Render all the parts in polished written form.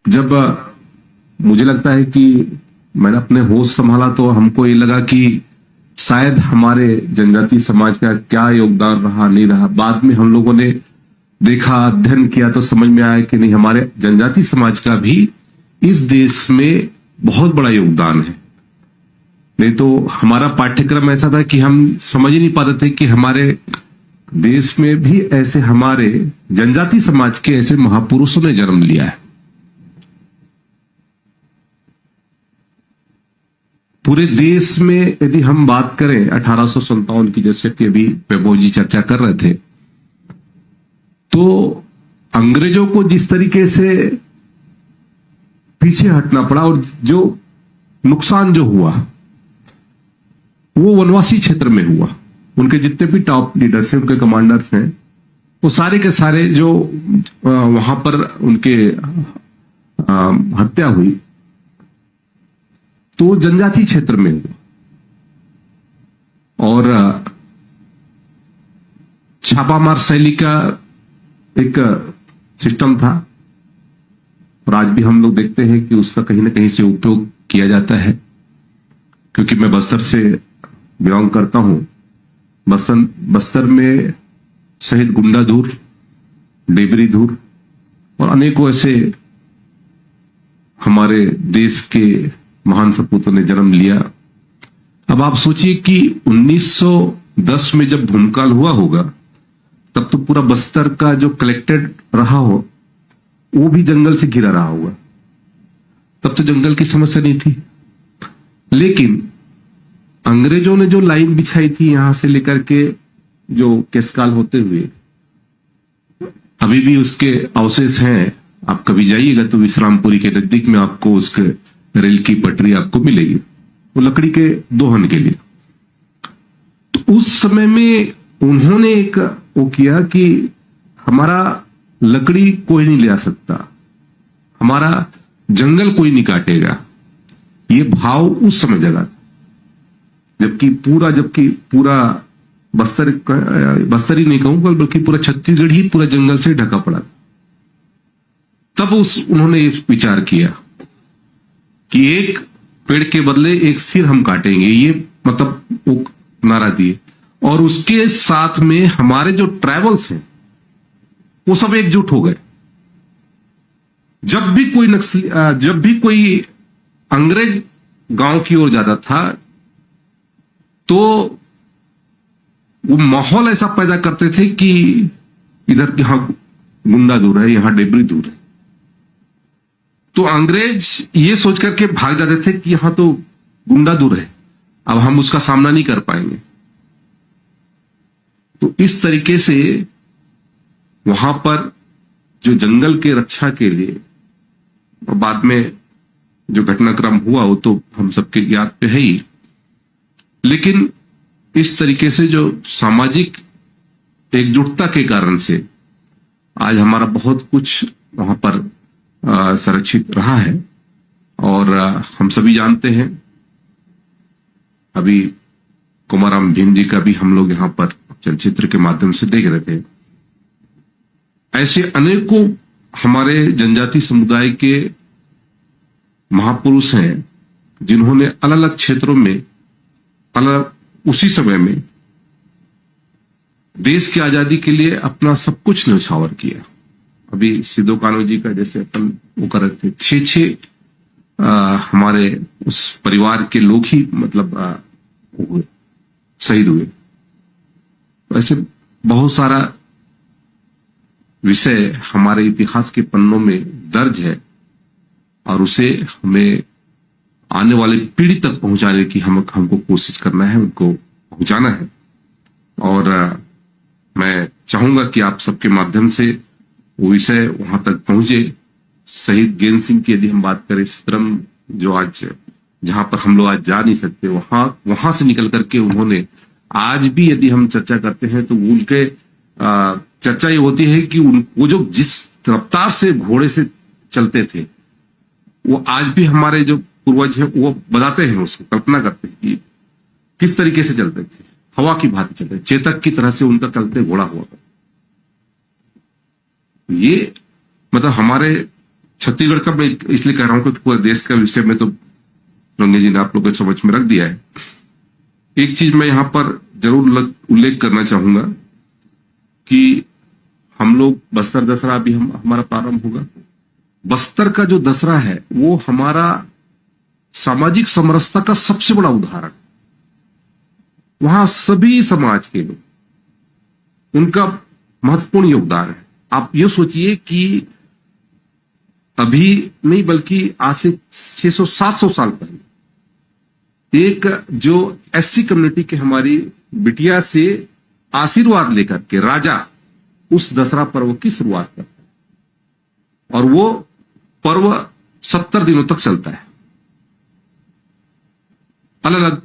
जब मुझे लगता है कि मैंने अपने होश संभाला तो हमको ये लगा कि शायद हमारे जनजाति समाज का क्या योगदान रहा नहीं रहा। बाद में हम लोगों ने देखा, अध्ययन किया तो समझ में आया कि नहीं, हमारे जनजाति समाज का भी इस देश में बहुत बड़ा योगदान है। नहीं तो हमारा पाठ्यक्रम ऐसा था कि हम समझ ही नहीं पाते थे कि हमारे देश में भी ऐसे हमारे जनजाति समाज के ऐसे महापुरुषों ने जन्म लिया है। पूरे देश में यदि हम बात करें 1857 की, जैसे कि अभी वैभव जी चर्चा कर रहे थे, तो अंग्रेजों को जिस तरीके से पीछे हटना पड़ा और जो नुकसान जो हुआ वो वनवासी क्षेत्र में हुआ। उनके जितने भी टॉप लीडर्स हैं, उनके कमांडर्स हैं, वो सारे के सारे जो वहां पर उनके हत्या हुई तो जनजाति क्षेत्र में हुआ। और छापामार शैली का एक सिस्टम था और आज भी हम लोग देखते हैं कि उसका कहीं ना कहीं से उपयोग किया जाता है। क्योंकि मैं बस्तर से बिलोंग करता हूं, बस्तर में शहीद गुंडा धूर, डेबरी धूर और अनेकों ऐसे हमारे देश के महान सपूतों ने जन्म लिया। अब आप सोचिए कि 1910 में जब भूमिकाल हुआ होगा तब तो पूरा बस्तर का जो कलेक्टेड रहा हो वो भी जंगल से घिरा रहा होगा। तब तो जंगल की समस्या नहीं थी, लेकिन अंग्रेजों ने जो लाइन बिछाई थी यहां से लेकर के जो केसकाल होते हुए, अभी भी उसके अवशेष हैं। आप कभी जाइएगा तो विश्रामपुरी के नजदीक में आपको उसके रेल की पटरी आपको मिलेगी, वो लकड़ी के दोहन के लिए। तो उस समय में उन्होंने एक वो किया कि हमारा लकड़ी कोई नहीं ले आ सकता, हमारा जंगल कोई नहीं काटेगा, ये भाव उस समय जगा। जबकि पूरा बस्तर ही नहीं कहूंगा बल्कि पूरा छत्तीसगढ़ ही पूरा जंगल से ढका पड़ा। तब उन्होंने ये विचार किया कि एक पेड़ के बदले एक सिर हम काटेंगे, ये मतलब वो नारा दिए। और उसके साथ में हमारे जो ट्राइबल्स हैं वो सब एकजुट हो गए। जब भी कोई अंग्रेज गांव की ओर जाता था तो वो माहौल ऐसा पैदा करते थे कि इधर यहां गुंडा दूर है, यहां डेबरी दूर है। तो अंग्रेज ये सोच करके भाग जाते थे कि यहां तो गुंडा दूर है, अब हम उसका सामना नहीं कर पाएंगे। तो इस तरीके से वहां पर जो जंगल के रक्षा के लिए और बाद में जो घटनाक्रम हुआ वो तो हम सबके याद पे है ही, लेकिन इस तरीके से जो सामाजिक एकजुटता के कारण से आज हमारा बहुत कुछ वहां पर संरक्षित रहा है। और हम सभी जानते हैं, अभी कुमाराम भीम जी का भी हम लोग यहां पर चलचित्र के माध्यम से देख रहे थे। ऐसे अनेकों हमारे जनजाति समुदाय के महापुरुष हैं जिन्होंने अलग अलग क्षेत्रों में उसी समय में देश की आजादी के लिए अपना सब कुछ न्यौछावर किया। अभी सिद्धू कान्हू जी का जैसे अपन वो कर रहे थे, 6 हमारे उस परिवार के लोग ही मतलब हुए, शहीद हुए। ऐसे बहुत सारा विषय हमारे इतिहास के पन्नों में दर्ज है और उसे हमें आने वाली पीढ़ी तक पहुंचाने की हमको कोशिश करना है, उनको पहुंचाना है। और मैं चाहूंगा कि आप सबके माध्यम से वो विषय वहां तक पहुंचे। शहीद गेंद सिंह की यदि हम बात करें, सितरम जो आज जहां पर हम लोग आज जा नहीं सकते, वहां से निकल करके उन्होंने आज भी यदि हम चर्चा करते हैं तो उनके चर्चा ये होती है कि वो जो जिस रफ्तार से घोड़े से चलते थे वो आज भी हमारे जो पूर्वज हैं वो बताते हैं, उसको कल्पना करते हैं कि किस तरीके से चलते थे, हवा की भांति चलते, चेतक की तरह से उनका चलते घोड़ा हुआ। ये मतलब हमारे छत्तीसगढ़ का मैं इसलिए कह रहा हूं क्योंकि पूरे देश का विषय में तो रंगे जी ने आप लोग को समझ में रख दिया है। एक चीज मैं यहां पर जरूर उल्लेख करना चाहूंगा कि हम लोग बस्तर दशहरा अभी हमारा प्रारंभ होगा। बस्तर का जो दशहरा है वो हमारा सामाजिक समरसता का सबसे बड़ा उदाहरण। वहां सभी समाज के लोग, उनका महत्वपूर्ण योगदान है। आप ये सोचिए कि अभी नहीं बल्कि आज से 600-700 साल पहले एक जो एससी कम्युनिटी के हमारी बिटिया से आशीर्वाद लेकर के राजा उस दशहरा पर्व की शुरुआत करता है और वो पर्व 70 दिनों तक चलता है। अलग अलग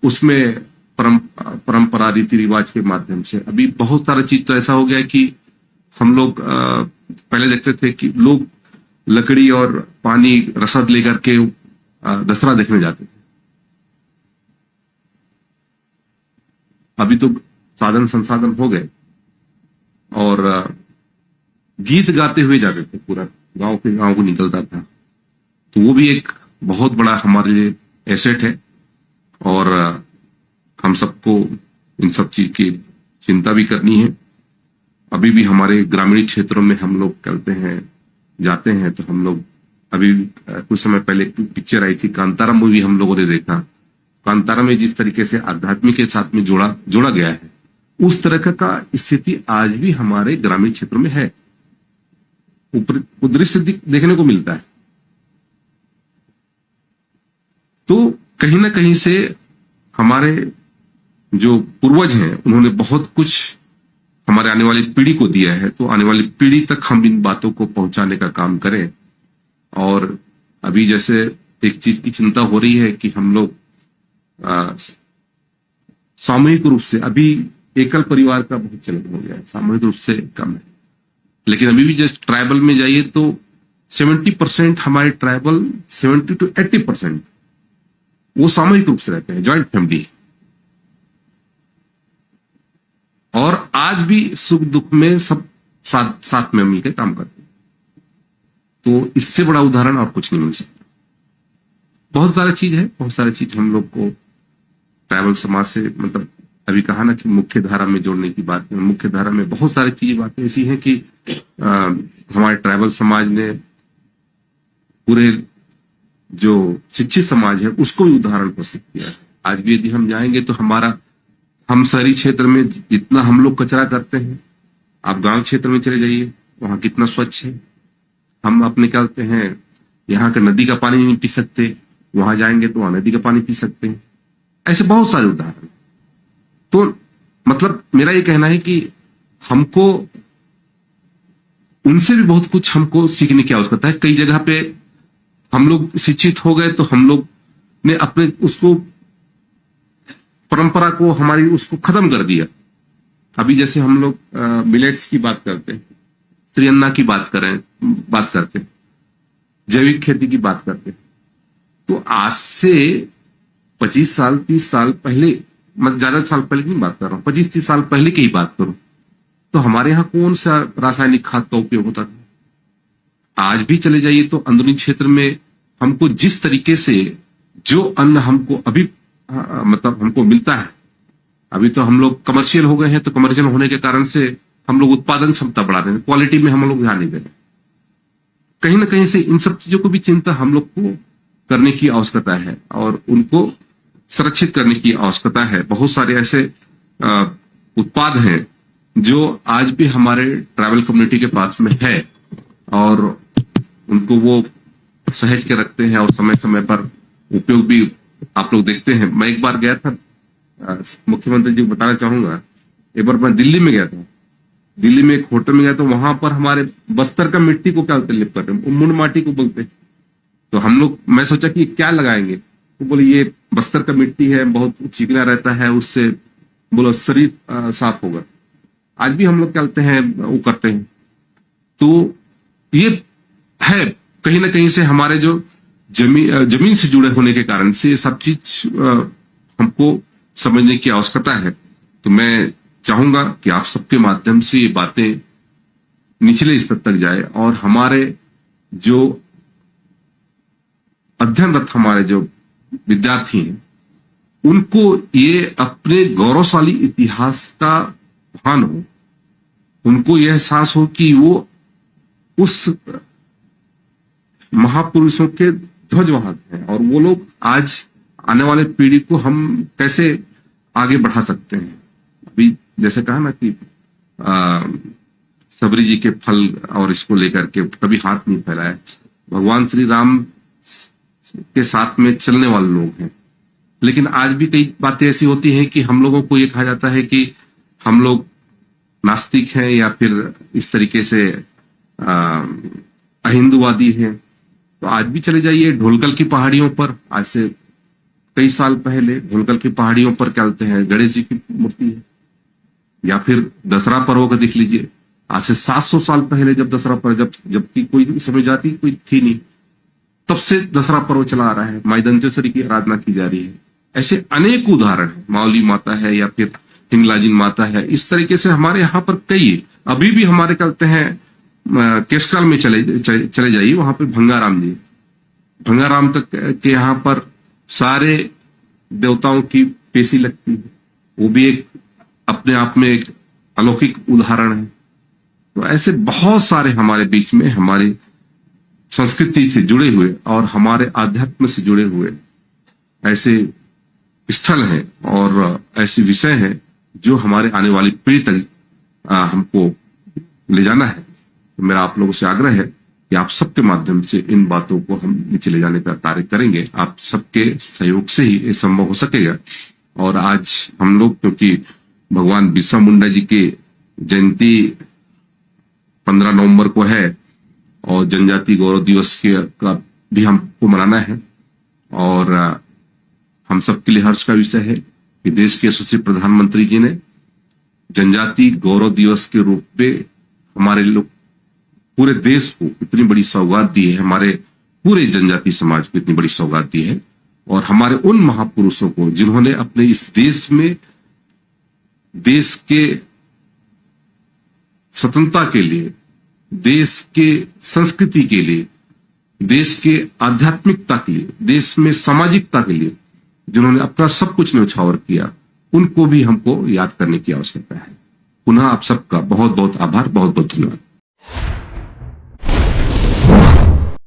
उसमें परंपरा रीति रिवाज के माध्यम से अभी बहुत सारा चीज तो ऐसा हो गया कि हम लोग पहले देखते थे कि लोग लकड़ी और पानी रसद लेकर के दशहरा देखने जाते थे। अभी तो साधन संसाधन हो गए और गीत गाते हुए जाते थे, पूरा गांव के गांव को निकलता था। तो वो भी एक बहुत बड़ा हमारे लिए एसेट है और हम सबको इन सब चीज की चिंता भी करनी है। अभी भी हमारे ग्रामीण क्षेत्रों में हम लोग करते हैं, जाते हैं तो हम लोग अभी कुछ समय पहले एक पिक्चर आई थी कांतारा मूवी हम लोगों ने देखा। कांतारा में जिस तरीके से आध्यात्मिक के साथ में जोड़ा गया है उस तरह का स्थिति आज भी हमारे ग्रामीण क्षेत्रों में है। वो दृश्य देखने को मिलता है। तो कहीं ना कहीं से हमारे जो पूर्वज हैं उन्होंने बहुत कुछ हमारे आने वाली पीढ़ी को दिया है। तो आने वाली पीढ़ी तक हम इन बातों को पहुंचाने का काम करें। और अभी जैसे एक चीज की चिंता हो रही है कि हम लोग सामूहिक रूप से, अभी एकल परिवार का बहुत चलन हो गया है, सामूहिक रूप से कम है। लेकिन अभी भी जस्ट ट्राइबल में जाइए तो 70% हमारे ट्राइबल 70 to 80% वो सामूहिक रूप से रहते हैं, ज्वाइंट फैमिली। और आज भी सुख दुख में सब साथ में मिलकर काम करते हैं। तो इससे बड़ा उदाहरण और कुछ नहीं मिल सकता। बहुत सारा चीज हम लोग को ट्राइबल समाज से, मतलब अभी कहा ना कि मुख्य धारा में जोड़ने की बात है। मुख्य धारा में बहुत सारी चीजें बातें ऐसी हैं कि हमारे ट्राइबल समाज ने पूरे जो शिक्षित समाज है उसको भी उदाहरण प्रस्तुत किया है। आज भी यदि हम जाएंगे तो हम शहरी क्षेत्र में जितना हम लोग कचरा करते हैं, आप गांव क्षेत्र में चले जाइए वहां कितना स्वच्छ है। हम अपने क्या कहते हैं, यहाँ का नदी का पानी नहीं पी सकते, वहां जाएंगे तो वहां नदी का पानी पी सकते हैं। ऐसे बहुत सारे उदाहरण। तो मतलब मेरा ये कहना है कि हमको उनसे भी बहुत कुछ हमको सीखने की आवश्यकता है। कई जगह पे हम लोग शिक्षित हो गए तो हम लोग ने अपने उसको परंपरा को हमारी उसको खत्म कर दिया। अभी जैसे हम लोग मिलेट्स की बात करते हैं, श्रीअन्ना की बात करते हैं, जैविक खेती की बात करते हैं। तो आज से 25 साल 30 साल पहले, मैं ज्यादा साल पहले की बात कर रहा हूं, 25-30 साल पहले की ही बात करूं तो हमारे यहाँ कौन सा रासायनिक खाद का उपयोग होता था। आज भी चले जाइए तो अंदरूनी क्षेत्र में हमको जिस तरीके से जो अन्न हमको अभी मतलब हमको मिलता है, अभी तो हम लोग कमर्शियल हो गए हैं। तो कमर्शियल होने के कारण से हम लोग उत्पादन क्षमता बढ़ा रहे हैं, क्वालिटी में हम लोग ध्यान नहीं दे रहे। कहीं ना कहीं से इन सब चीजों को भी चिंता हम लोग को करने की आवश्यकता है और उनको संरक्षित करने की आवश्यकता है। बहुत सारे ऐसे उत्पाद हैं जो आज भी हमारे ट्राइबल कम्युनिटी के पास में है और उनको वो सहेज के रखते हैं और समय समय पर उपयोग भी आप लोग देखते हैं। मैं एक बार गया था, मुख्यमंत्री जी को बताना चाहूंगा, एक बार मैं दिल्ली में गया था। दिल्ली में एक होटल में गया तो वहां पर हमारे बस्तर का मिट्टी को क्या लिप कर रहे हैं, मुंड माटी को बोलते हैं। तो हम लोग, मैं सोचा कि क्या लगाएंगे, तो बोले ये बस्तर का मिट्टी है, बहुत चिकना रहता है, उससे बोलो शरीर साफ होगा। आज भी हम लोग क्या करते हैं, वो करते हैं। तो ये है कहीं ना कहीं से हमारे जो जमीन से जुड़े होने के कारण से ये सब चीज हमको समझने की आवश्यकता है। तो मैं चाहूंगा कि आप सबके माध्यम से ये बातें निचले स्तर तक जाए और हमारे जो अध्ययनरत हमारे जो विद्यार्थी हैं, उनको ये अपने गौरवशाली इतिहास का भान हो, उनको यह एहसास हो कि वो उस महापुरुषों के ध्वजवाहक हैं और वो लोग आज आने वाले पीढ़ी को हम कैसे आगे बढ़ा सकते हैं। अभी जैसे कहा ना कि सबरी जी के फल और इसको लेकर के कभी हाथ नहीं फैलाया। भगवान श्री राम के साथ में चलने वाले लोग हैं, लेकिन आज भी कई बातें ऐसी होती हैं कि हम लोगों को ये कहा जाता है कि हम लोग नास्तिक हैं या फिर इस तरीके से अहिंदुवादी हैं। तो आज भी चले जाइए ढोलकल की पहाड़ियों पर, आज से कई साल पहले ढोलकल की पहाड़ियों पर क्या बोलते हैं, गणेश जी की मूर्ति है। या फिर दसरा पर्व का देख लीजिए, आज से 700 साल पहले जब दसरा पर्व जबकि कोई समय जाति कोई थी नहीं, तब से दसरा पर्व चला आ रहा है, माई दंतेश्वरी की आराधना की जा रही है। ऐसे अनेक उदाहरण है, मावली माता है या फिर हिंगलाजिन माता है। इस तरीके से हमारे यहाँ पर कई अभी भी हमारे कहते हैं केशकाल में चले जाइए, वहां पे भंगाराम तक के यहाँ पर सारे देवताओं की पेशी लगती है। वो भी एक अपने आप में एक अलौकिक उदाहरण है। तो ऐसे बहुत सारे हमारे बीच में हमारी संस्कृति से जुड़े हुए और हमारे आध्यात्म से जुड़े हुए ऐसे स्थल हैं और ऐसे विषय हैं जो हमारे आने वाली पीढ़ी तक हमको ले जाना है। तो मेरा आप लोगों से आग्रह है कि आप सबके माध्यम से इन बातों को हम नीचे ले जाने का कार्य करेंगे। आप सबके सहयोग से ही ये संभव हो सकेगा। और आज हम लोग क्योंकि भगवान बिरसा मुंडा जी की जयंती 15 नवंबर को है और जनजाति गौरव दिवस का भी हमको मनाना है, और हम सबके लिए हर्ष का विषय है कि देश के यशस्वी प्रधानमंत्री जी ने जनजाति गौरव दिवस के रूप में हमारे लोग पूरे देश को इतनी बड़ी सौगात दी है, हमारे पूरे जनजाति समाज को इतनी बड़ी सौगात दी है। और हमारे उन महापुरुषों को जिन्होंने अपने इस देश में देश के स्वतंत्रता के लिए, देश के संस्कृति के लिए, देश के आध्यात्मिकता के लिए, देश में सामाजिकता के लिए जिन्होंने अपना सब कुछ न्यौछावर किया, उनको भी हमको याद करने की आवश्यकता है। पुनः आप सबका बहुत बहुत आभार, बहुत बहुत धन्यवाद।